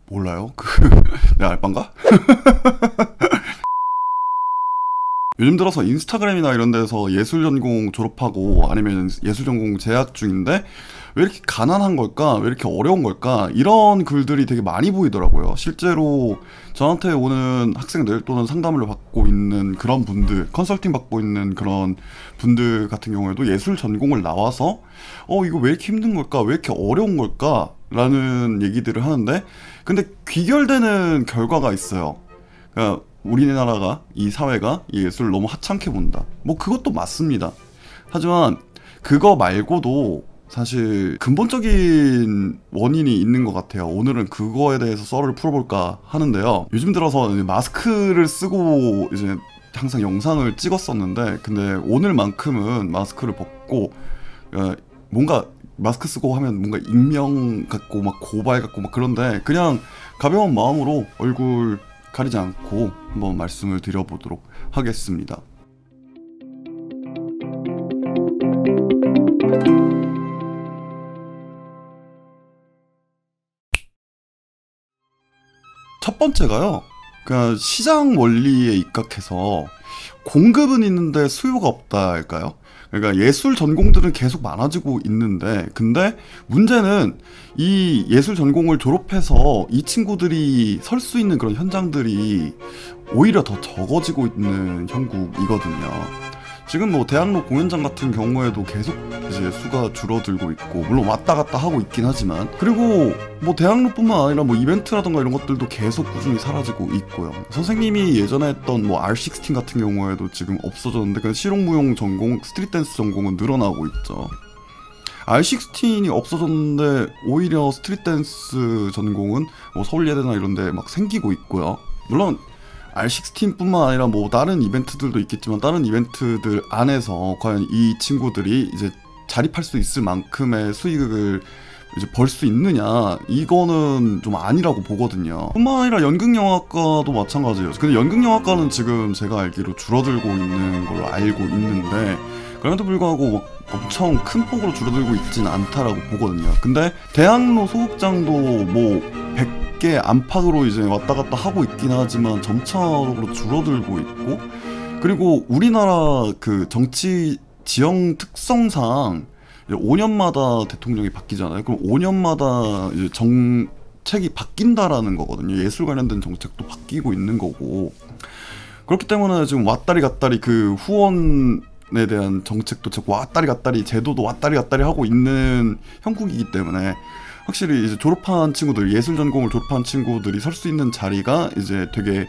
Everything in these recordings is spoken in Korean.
몰라요? 내 알바인가? 요즘 들어서 인스타그램이나 이런 데서 예술전공 졸업하고 아니면 예술전공 재학 중인데 왜 이렇게 가난한 걸까? 왜 이렇게 어려운 걸까? 이런 글들이 되게 많이 보이더라고요. 실제로 저한테 오는 학생들 또는 상담을 받고 있는 그런 분들, 컨설팅 받고 있는 그런 분들 같은 경우에도 예술 전공을 나와서 이거 왜 이렇게 힘든 걸까? 왜 이렇게 어려운 걸까? 라는 얘기들을 하는데 근데 귀결되는 결과가 있어요. 그러니까 우리나라가 이 사회가 이 예술을 너무 하찮게 본다. 뭐 그것도 맞습니다. 하지만 그거 말고도 사실 근본적인 원인이 있는 것 같아요. 오늘은 그거에 대해서 썰을 풀어볼까 하는데요. 요즘 들어서 마스크를 쓰고 이제 항상 영상을 찍었었는데 근데 오늘만큼은 마스크를 벗고 뭔가 마스크 쓰고 하면 뭔가 익명 같고 막 고발 같고 막 그런데 그냥 가벼운 마음으로 얼굴 가리지 않고 한번 말씀을 드려보도록 하겠습니다. 첫 번째가요. 그러니까 시장 원리에 입각해서 공급은 있는데 수요가 없다 할까요? 그러니까 예술 전공들은 계속 많아지고 있는데 근데 문제는 이 예술 전공을 졸업해서 이 친구들이 설 수 있는 그런 현장들이 오히려 더 적어지고 있는 형국이거든요. 지금 뭐 대학로 공연장 같은 경우에도 계속 이제 수가 줄어들고 있고 물론 왔다 갔다 하고 있긴 하지만 그리고 뭐 대학로뿐만 아니라 뭐 이벤트라던가 이런 것들도 계속 꾸준히 사라지고 있고요. 선생님이 예전에 했던 뭐 R16 같은 경우에도 지금 없어졌는데 그냥 실용무용 전공, 스트릿 댄스 전공은 늘어나고 있죠. R16이 없어졌는데 오히려 스트릿 댄스 전공은 뭐 서울예대나 이런 데 막 생기고 있고요. 물론 R16뿐만 아니라 뭐 다른 이벤트들도 있겠지만 다른 이벤트들 안에서 과연 이 친구들이 이제 자립할 수 있을 만큼의 수익을 이제 벌 수 있느냐 이거는 좀 아니라고 보거든요. 뿐만 아니라 연극영화과도 마찬가지예요. 근데 연극영화과는 지금 제가 알기로 줄어들고 있는 걸로 알고 있는데 그럼에도 불구하고 막 엄청 큰 폭으로 줄어들고 있지는 않다라고 보거든요. 근데 대학로 소극장도 뭐 100개 안팎으로 이제 왔다 갔다 하고 있긴 하지만 점차적으로 줄어들고 있고 그리고 우리나라 그 정치 지형 특성상 5년마다 대통령이 바뀌잖아요. 그럼 5년마다 이제 정책이 바뀐다라는 거거든요. 예술 관련된 정책도 바뀌고 있는 거고 그렇기 때문에 지금 왔다리 갔다리 그 후원에 대한 정책도 자꾸 왔다리 갔다리 제도도 왔다리 갔다리 하고 있는 형국이기 때문에 확실히 이제 졸업한 친구들 예술 전공을 졸업한 친구들이 설 수 있는 자리가 이제 되게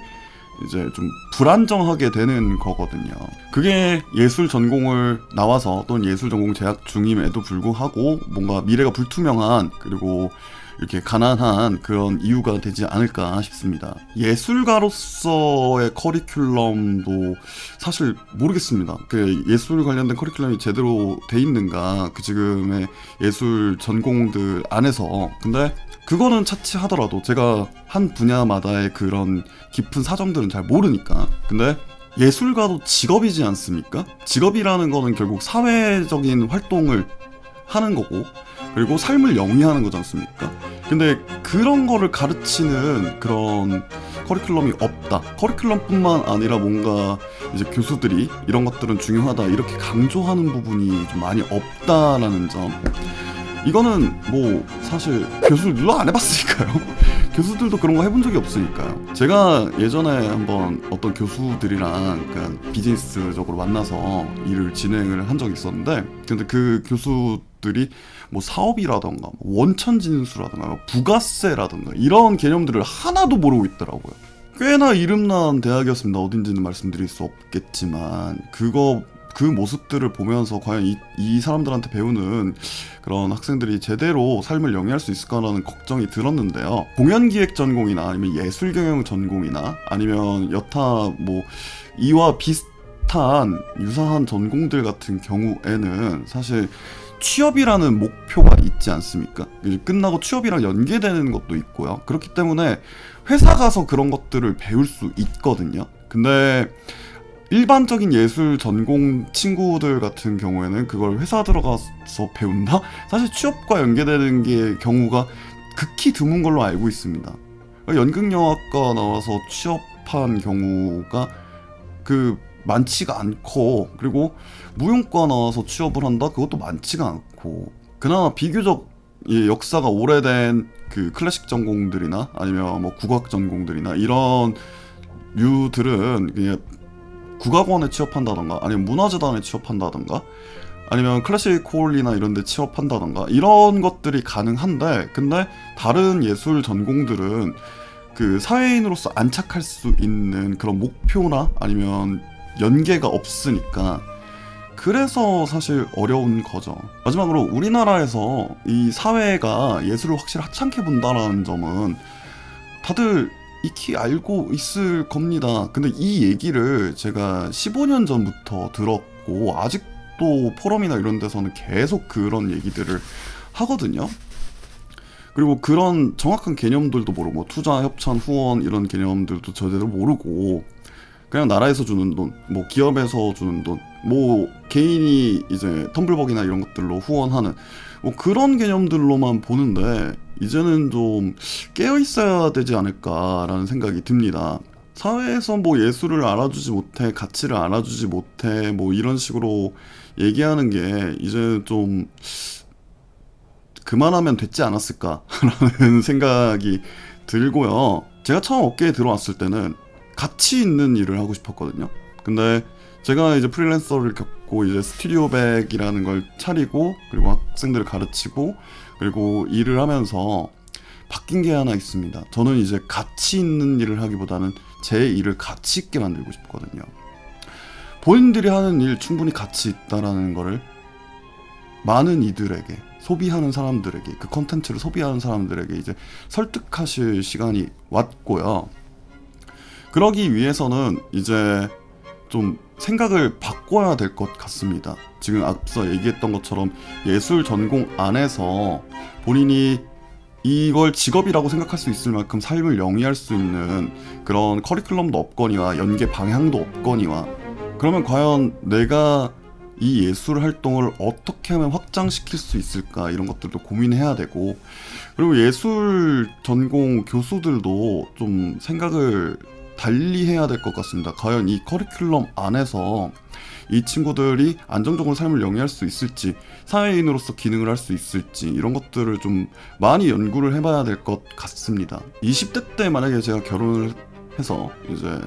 이제 좀 불안정하게 되는 거거든요. 그게 예술 전공을 나와서 또는 예술 전공 재학 중임에도 불구하고 뭔가 미래가 불투명한 그리고 이렇게 가난한 그런 이유가 되지 않을까 싶습니다. 예술가로서의 커리큘럼도 사실 모르겠습니다. 그 예술 관련된 커리큘럼이 제대로 돼 있는가 그 지금의 예술 전공들 안에서 근데 그거는 차치하더라도 제가 한 분야마다의 그런 깊은 사정들은 잘 모르니까 근데 예술가도 직업이지 않습니까? 직업이라는 거는 결국 사회적인 활동을 하는 거고 그리고 삶을 영위하는 거지 않습니까? 근데 그런 거를 가르치는 그런 커리큘럼이 없다. 커리큘럼뿐만 아니라 뭔가 이제 교수들이 이런 것들은 중요하다 이렇게 강조하는 부분이 좀 많이 없다라는 점. 이거는 뭐 사실 교수들도 안 해봤으니까요. 교수들도 그런 거 해본 적이 없으니까요. 제가 예전에 한번 어떤 교수들이랑 그냥 비즈니스적으로 만나서 일을 진행을 한 적이 있었는데 근데 그 교수들이 뭐 사업이라던가 원천진수라던가 부가세라던가 이런 개념들을 하나도 모르고 있더라고요. 꽤나 이름난 대학이었습니다. 어딘지는 말씀드릴 수 없겠지만 그 모습들을 보면서 과연 이 사람들한테 배우는 그런 학생들이 제대로 삶을 영위할 수 있을까라는 걱정이 들었는데요. 공연기획 전공이나 아니면 예술경영 전공이나 아니면 여타 뭐 이와 비슷한 유사한 전공들 같은 경우에는 사실 취업이라는 목표가 있지 않습니까? 이제 끝나고 취업이랑 연계되는 것도 있고요. 그렇기 때문에 회사 가서 그런 것들을 배울 수 있거든요. 근데 일반적인 예술 전공 친구들 같은 경우에는 그걸 회사 들어가서 배운다? 사실 취업과 연계되는 게 경우가 극히 드문 걸로 알고 있습니다. 연극영화과 나와서 취업한 경우가 많지가 않고, 그리고 무용과 나와서 취업을 한다? 그것도 많지가 않고, 그나마 비교적 역사가 오래된 클래식 전공들이나 아니면 뭐 국악 전공들이나 이런 류들은 그냥 국악원에 취업한다던가 아니면 문화재단에 취업한다던가 아니면 클래식 홀이나 이런 데 취업한다던가 이런 것들이 가능한데, 근데 다른 예술 전공들은 사회인으로서 안착할 수 있는 그런 목표나 아니면 연계가 없으니까, 그래서 사실 어려운 거죠. 마지막으로 우리나라에서 이 사회가 예술을 확실히 하찮게 본다라는 점은 다들 익히 알고 있을 겁니다. 근데 이 얘기를 제가 15년 전부터 들었고 아직도 포럼이나 이런 데서는 계속 그런 얘기들을 하거든요. 그리고 그런 정확한 개념들도 모르고, 투자, 협찬, 후원 이런 개념들도 제대로 모르고, 그냥 나라에서 주는 돈, 뭐 기업에서 주는 돈, 뭐 개인이 이제 텀블벅이나 이런 것들로 후원하는 뭐 그런 개념들로만 보는데, 이제는 좀 깨어 있어야 되지 않을까라는 생각이 듭니다. 사회에서 뭐 예술을 알아주지 못해, 가치를 알아주지 못해, 뭐 이런 식으로 얘기하는 게 이제 좀 그만하면 됐지 않았을까라는 생각이 들고요. 제가 처음 업계에 들어왔을 때는 가치 있는 일을 하고 싶었거든요. 근데 제가 이제 프리랜서를 겪고 이제 스튜디오백이라는 걸 차리고, 그리고 학생들을 가르치고, 그리고 일을 하면서 바뀐 게 하나 있습니다. 저는 이제 가치 있는 일을 하기보다는 제 일을 가치 있게 만들고 싶거든요. 본인들이 하는 일 충분히 가치 있다라는 거를 많은 이들에게, 소비하는 사람들에게, 그 컨텐츠를 소비하는 사람들에게 이제 설득하실 시간이 왔고요. 그러기 위해서는 이제 좀 생각을 바꿔야 될 것 같습니다. 지금 앞서 얘기했던 것처럼 예술 전공 안에서 본인이 이걸 직업이라고 생각할 수 있을 만큼 삶을 영위할 수 있는 그런 커리큘럼도 없거니와 연계 방향도 없거니와, 그러면 과연 내가 이 예술 활동을 어떻게 하면 확장시킬 수 있을까, 이런 것들도 고민해야 되고, 그리고 예술 전공 교수들도 좀 생각을 달리 해야 될 것 같습니다. 과연 이 커리큘럼 안에서 이 친구들이 안정적으로 삶을 영위할 수 있을지, 사회인으로서 기능을 할 수 있을지, 이런 것들을 좀 많이 연구를 해봐야 될 것 같습니다. 20대 때 만약에 제가 결혼을 해서 이제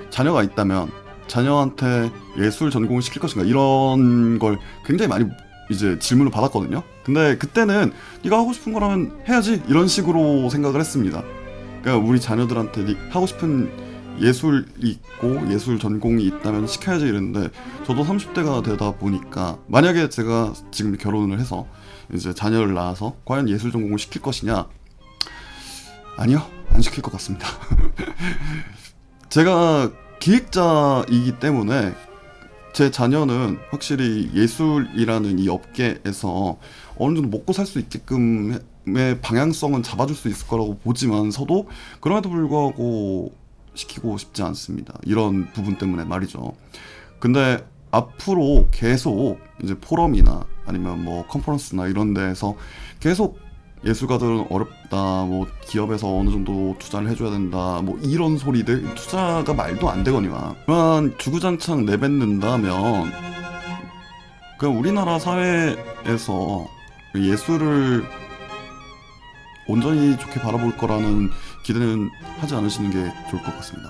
자녀가 있다면 자녀한테 예술 전공을 시킬 것인가, 이런 걸 굉장히 많이 이제 질문을 받았거든요. 근데 그때는 네가 하고 싶은 거라면 해야지, 이런 식으로 생각을 했습니다. 그러니까 우리 자녀들한테 하고 싶은 예술이 있고 예술 전공이 있다면 시켜야지 이랬는데, 저도 30대가 되다 보니까 만약에 제가 지금 결혼을 해서 이제 자녀를 낳아서 과연 예술 전공을 시킬 것이냐? 아니요, 안 시킬 것 같습니다. 제가 기획자이기 때문에 제 자녀는 확실히 예술이라는 이 업계에서 어느 정도 먹고 살 수 있게끔의 방향성은 잡아줄 수 있을 거라고 보지만서도, 그럼에도 불구하고 시키고 싶지 않습니다. 이런 부분 때문에 말이죠. 근데 앞으로 계속 이제 포럼이나 아니면 뭐 컨퍼런스나 이런 데에서 계속 예술가들은 어렵다, 뭐 기업에서 어느 정도 투자를 해줘야 된다, 뭐 이런 소리들, 투자가 말도 안 되거니와 그만 주구장창 내뱉는다면, 그냥 우리나라 사회에서 예술을 온전히 좋게 바라볼 거라는 기대는 하지 않으시는 게 좋을 것 같습니다.